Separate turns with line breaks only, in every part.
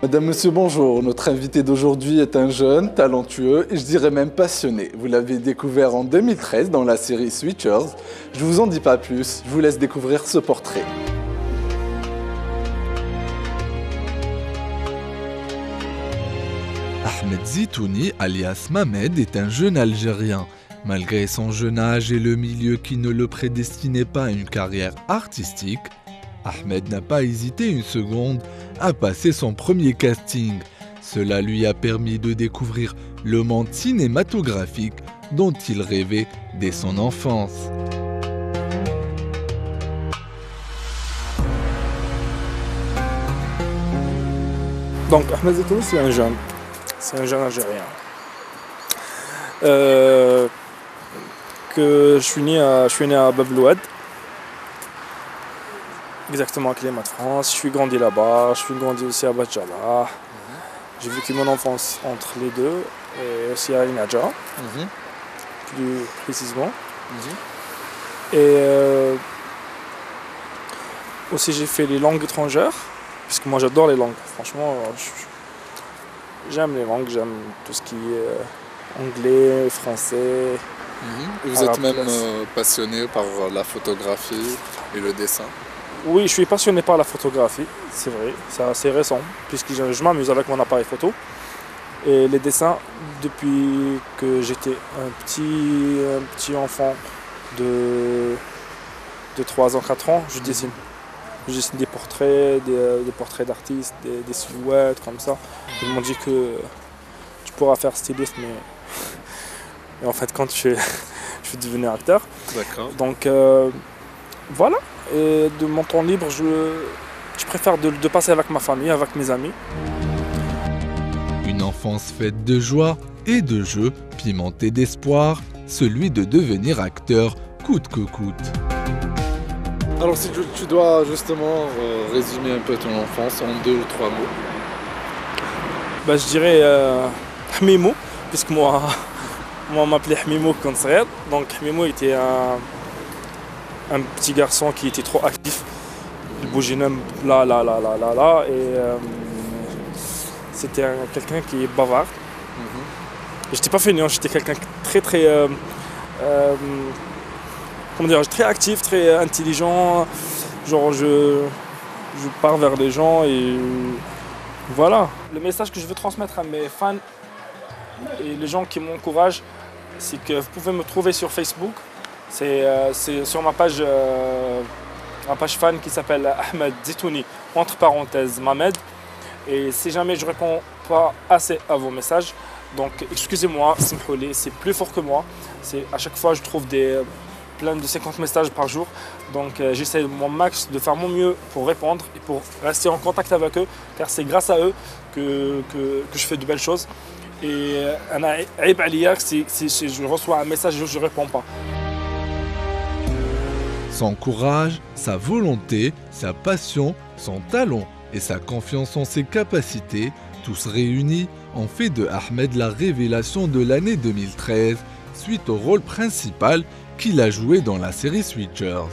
Madame, Monsieur, bonjour. Notre invité d'aujourd'hui est un jeune, talentueux et je dirais même passionné. Vous l'avez découvert en 2013 dans la série Switchers. Je vous en dis pas plus, je vous laisse découvrir ce portrait.
Ahmed Zitouni, alias Mamed, est un jeune Algérien. Malgré son jeune âge et le milieu qui ne le prédestinait pas à une carrière artistique, Ahmed n'a pas hésité une seconde à passer son premier casting. Cela lui a permis de découvrir le monde cinématographique dont il rêvait dès son enfance.
Donc Ahmed Zitouni, c'est un jeune Algérien. Je suis né à Bab el Oued, exactement à Clément de France. Je suis grandi là-bas, je suis grandi aussi à Badjala. J'ai vécu mon enfance entre les deux, et aussi à Inaja, plus précisément. Et aussi j'ai fait les langues étrangères, puisque moi j'adore les langues. Franchement, j'aime les langues, j'aime tout ce qui est anglais, français.
Et vous êtes même passionné par la photographie et le dessin?
Oui, je suis passionné par la photographie, c'est vrai, c'est assez récent, puisque je m'amuse avec mon appareil photo. Et les dessins, depuis que j'étais un petit enfant de 3 ans, 4 ans, je dessine. Je dessine des portraits, des portraits d'artistes, des silhouettes, comme ça. Ils m'ont dit que tu pourras faire styliste, mais en fait, quand je suis devenu acteur.
D'accord.
Donc, voilà. Et de mon temps libre, je préfère de passer avec ma famille, avec mes amis.
Une enfance faite de joie et de jeux, pimentée d'espoir, celui de devenir acteur coûte que coûte.
Alors si tu dois justement résumer un peu ton enfance en 2 ou 3 mots.
Je dirais Hmimo, puisque moi on m'appelait Hmimo quand j'étais. Donc Hmimo était un petit garçon qui était trop actif. Il bougeait même là. Et c'était quelqu'un qui est bavard. J'étais pas fainéant, j'étais quelqu'un très très actif, très intelligent. Genre je pars vers les gens et voilà. Le message que je veux transmettre à mes fans et les gens qui m'encouragent, c'est que vous pouvez me trouver sur Facebook. C'est sur ma page fan qui s'appelle Ahmed Zitouni, entre parenthèses Mamed. Et si jamais je ne réponds pas assez à vos messages, donc excusez-moi, c'est plus fort que moi. À chaque fois je trouve plein de 50 messages par jour. Donc j'essaie mon max de faire mon mieux pour répondre et pour rester en contact avec eux, car c'est grâce à eux que je fais de belles choses. Et si je reçois un message et je ne réponds pas.
Son courage, sa volonté, sa passion, son talent et sa confiance en ses capacités, tous réunis, ont fait de Ahmed la révélation de l'année 2013 suite au rôle principal qu'il a joué dans la série Switchers.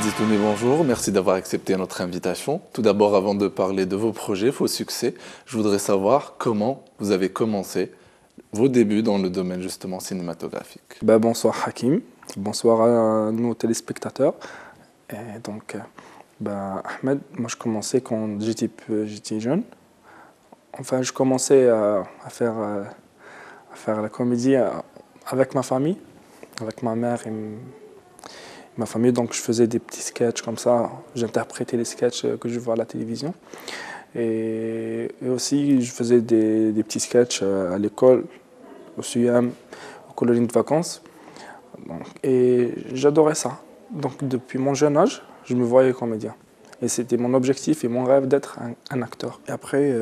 Zitouni, bonjour, merci d'avoir accepté notre invitation. Tout d'abord, avant de parler de vos projets, vos succès, je voudrais savoir comment vous avez commencé vos débuts dans le domaine justement cinématographique.
Bonsoir Hakim, bonsoir à nos téléspectateurs. Et donc, Ahmed, moi je commençais quand j'étais jeune. Enfin, je commençais à faire la comédie avec ma famille, avec ma mère et ma famille. Donc je faisais des petits sketchs comme ça, j'interprétais les sketchs que je vois à la télévision. Et aussi, je faisais des petits sketchs à l'école, au CUM, aux colonies de vacances. Et j'adorais ça. Donc depuis mon jeune âge, je me voyais comédien. Et c'était mon objectif et mon rêve d'être un acteur. Et après,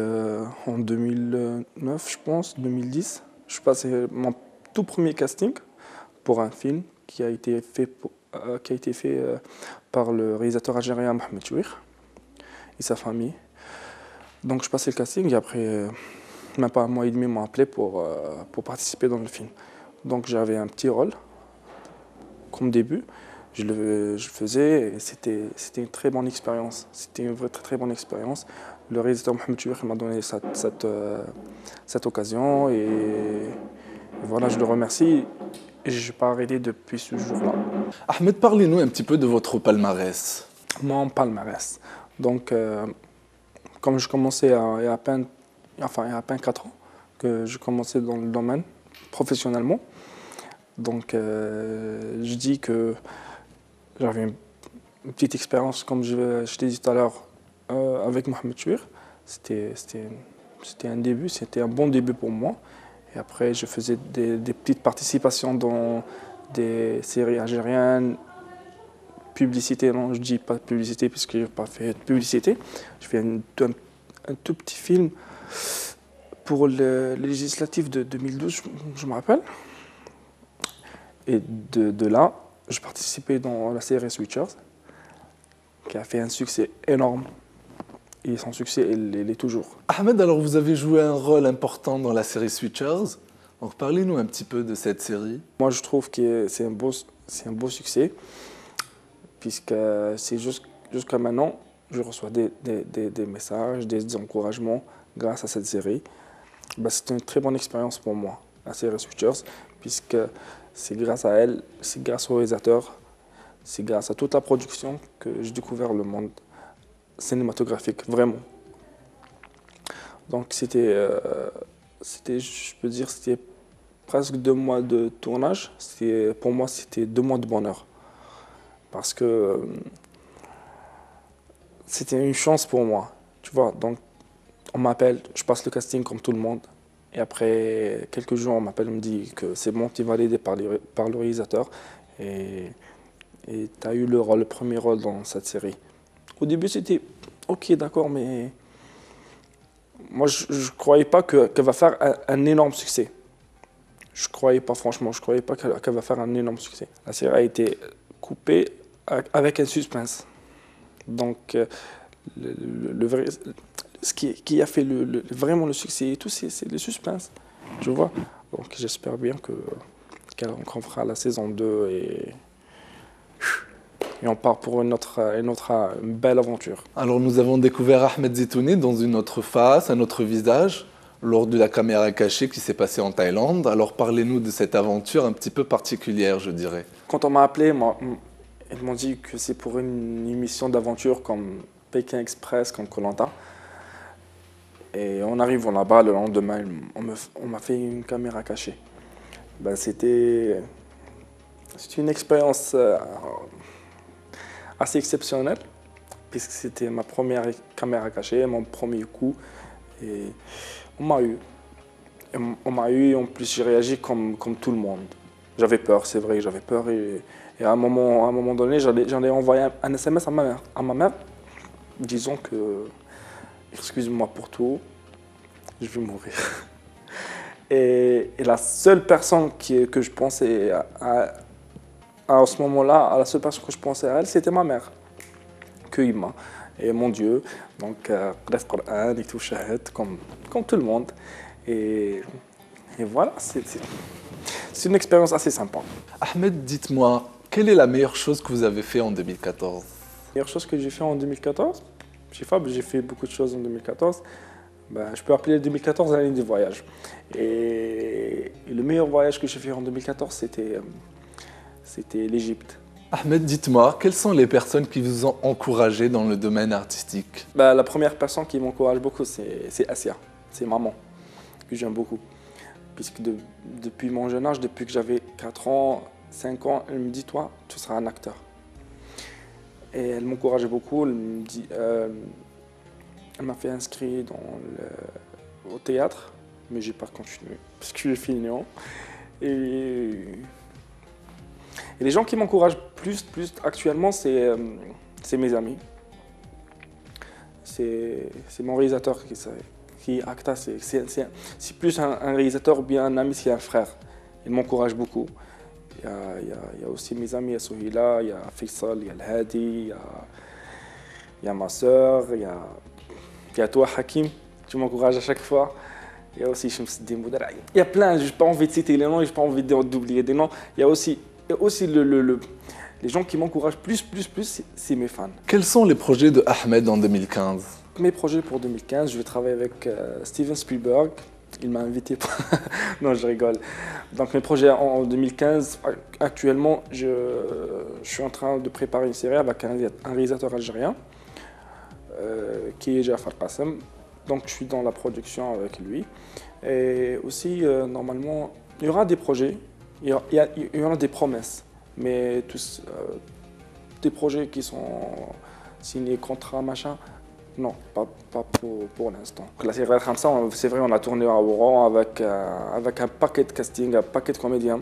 en 2009, je pense, 2010, je passais mon tout premier casting pour un film qui a été fait, par le réalisateur algérien Mohamed Chouir et sa famille. Donc je passais le casting et après, même pas un mois et demi, ils m'ont appelé pour participer dans le film. Donc j'avais un petit rôle comme début. Je le faisais et c'était une très bonne expérience. C'était une vraie très bonne expérience. Le réalisateur Mohamed Chouir m'a donné cette occasion et voilà, je le remercie. Et je n'ai pas arrêté depuis ce jour-là.
Ahmed, parlez-nous un petit peu de votre palmarès.
Mon palmarès. Donc, comme je commençais il y a à peine 4 ans que je commençais dans le domaine professionnellement. Donc, je dis que j'avais une petite expérience, comme je t'ai dit tout à l'heure, avec Mohamed Chouir. C'était un début, c'était un bon début pour moi. Et après, je faisais des petites participations dans des séries algériennes, publicité, non, je dis pas publicité puisque je n'ai pas fait de publicité. Je fais un tout petit film pour le législatif de 2012, je me rappelle. Et de là, je participais dans la série Switchers, qui a fait un succès énorme. Et son succès, il est toujours.
Ahmed, alors vous avez joué un rôle important dans la série Switchers. Donc parlez-nous un petit peu de cette série.
Moi, je trouve que c'est un beau succès, puisque c'est jusqu'à maintenant, je reçois des messages, des encouragements grâce à cette série. C'est une très bonne expérience pour moi, la série Switchers, puisque c'est grâce à elle, c'est grâce au réalisateur, c'est grâce à toute la production que j'ai découvert le monde cinématographique, vraiment. Donc je peux dire, c'était presque 2 mois de tournage. Pour moi, c'était 2 mois de bonheur. Parce que c'était une chance pour moi, tu vois. Donc, on m'appelle, je passe le casting comme tout le monde. Et après quelques jours, on m'appelle, on me dit que c'est bon, tu es validé par le réalisateur. Et tu as eu le premier rôle dans cette série. Au début, c'était ok, d'accord, mais moi, je ne croyais pas qu'elle va faire un énorme succès. Je ne croyais pas, franchement, je ne croyais pas qu'elle va faire un énorme succès. La série a été coupée avec un suspense. Donc, ce qui a fait vraiment le succès et tout, c'est le suspense, tu vois. Donc, j'espère bien qu'on fera la saison 2 et on part pour une belle aventure.
Alors nous avons découvert Ahmed Zitouni dans une autre face, un autre visage, lors de la caméra cachée qui s'est passée en Thaïlande. Alors parlez-nous de cette aventure un petit peu particulière, je dirais.
Quand on m'a appelé, ils m'ont dit que c'est pour une émission d'aventure comme Pékin Express, comme Koh Lanta. Et on arrive là-bas, le lendemain, on m'a fait une caméra cachée. C'était une expérience assez exceptionnelle, puisque c'était ma première caméra cachée, mon premier coup. Et on m'a eu, en plus j'ai réagi comme tout le monde. J'avais peur, c'est vrai, j'avais peur. Et à un moment donné, j'en ai envoyé un SMS à ma mère, disant que, excuse-moi pour tout, je vais mourir. Et la seule personne que je pensais à ce moment-là, la seule personne que je pensais à elle, c'était ma mère, que Ima. Et mon Dieu, donc, bref, Coran et tout, Shahid, comme tout le monde. Et voilà, c'est une expérience assez sympa.
Ahmed, dites-moi, quelle est la meilleure chose que vous avez fait en 2014?
La meilleure chose que j'ai fait en 2014, j'ai fait beaucoup de choses en 2014. Je peux appeler 2014 l'année du voyage. Et le meilleur voyage que j'ai fait en 2014, c'était l'Égypte.
Ahmed, dites-moi, quelles sont les personnes qui vous ont encouragé dans le domaine artistique?
La première personne qui m'encourage beaucoup, c'est Asia, c'est maman, que j'aime beaucoup. Puisque depuis mon jeune âge, depuis que j'avais 4 ans, 5 ans, elle me dit, toi, tu seras un acteur. Et elle m'encourageait beaucoup, elle m'a fait inscrire au théâtre, mais je n'ai pas continué, parce que je suis feignant. Et les gens qui m'encouragent plus actuellement, c'est mes amis. c'est mon réalisateur qui est Acta. C'est plus un réalisateur ou bien un ami, c'est un frère. Il m'encourage beaucoup. Il y a aussi mes amis, il y a Souhila, il y a Faisal, il y a El Hadi, il y a ma soeur, il y a toi Hakim, tu m'encourages à chaque fois. Il y a aussi Shams Din Boudara. Il y a plein, je n'ai pas envie de citer les noms, je n'ai pas envie d'oublier des noms. Il y a aussi les gens qui m'encouragent plus, c'est mes fans.
Quels sont les projets de Ahmed en 2015?
Mes projets pour 2015, je vais travailler avec Steven Spielberg. Il m'a invité. Non, je rigole. Donc mes projets en 2015, actuellement, je suis en train de préparer une série avec un réalisateur algérien qui est Jafar Qassem. Donc je suis dans la production avec lui. Et aussi, normalement, il y aura des projets, il y aura des promesses, mais tous des projets qui sont signés, contrats, machin. Non, pas pour l'instant. La série Khamsa, c'est vrai, on a tourné à Oran avec un paquet de casting, un paquet de comédiens.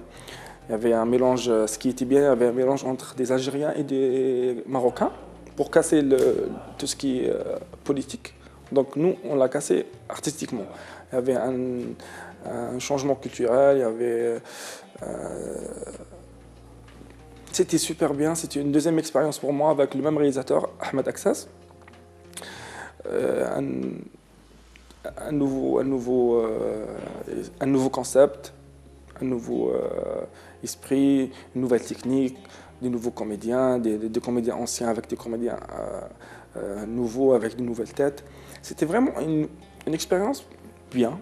Il y avait un mélange, ce qui était bien, il y avait un mélange entre des Algériens et des Marocains pour casser tout ce qui est politique. Donc nous, on l'a cassé artistiquement. Il y avait un changement culturel, il y avait... C'était super bien, c'était une deuxième expérience pour moi avec le même réalisateur, Ahmed Aksas. Un nouveau concept, un nouveau esprit, une nouvelle technique, des nouveaux comédiens, des comédiens anciens avec des comédiens nouveaux, avec de nouvelles têtes. C'était vraiment une expérience bien,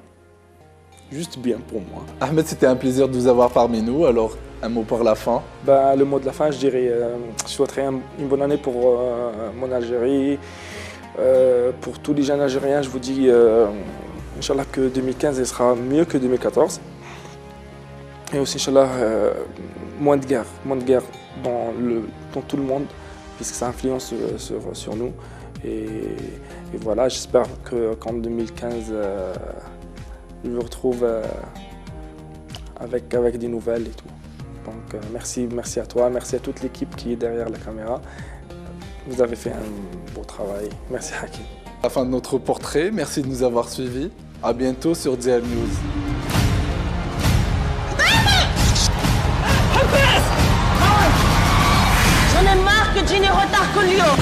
juste bien pour moi.
Ahmed, c'était un plaisir de vous avoir parmi nous. Alors, un mot pour la fin?
Le mot de la fin, je dirais, je souhaiterais une bonne année pour mon Algérie. Pour tous les jeunes Algériens, je vous dis, Inch'Allah, que 2015 sera mieux que 2014. Et aussi, Inch'Allah, moins de guerre dans tout le monde, puisque ça influence sur nous. Et voilà, j'espère qu'en 2015, je me retrouve avec des nouvelles et tout. Donc, merci à toi, merci à toute l'équipe qui est derrière la caméra. Vous avez fait un beau travail. Merci Hakim.
À la fin de notre portrait, merci de nous avoir suivis. À bientôt sur DL News.
J'en ai marre que Ginny retarde que Lyon.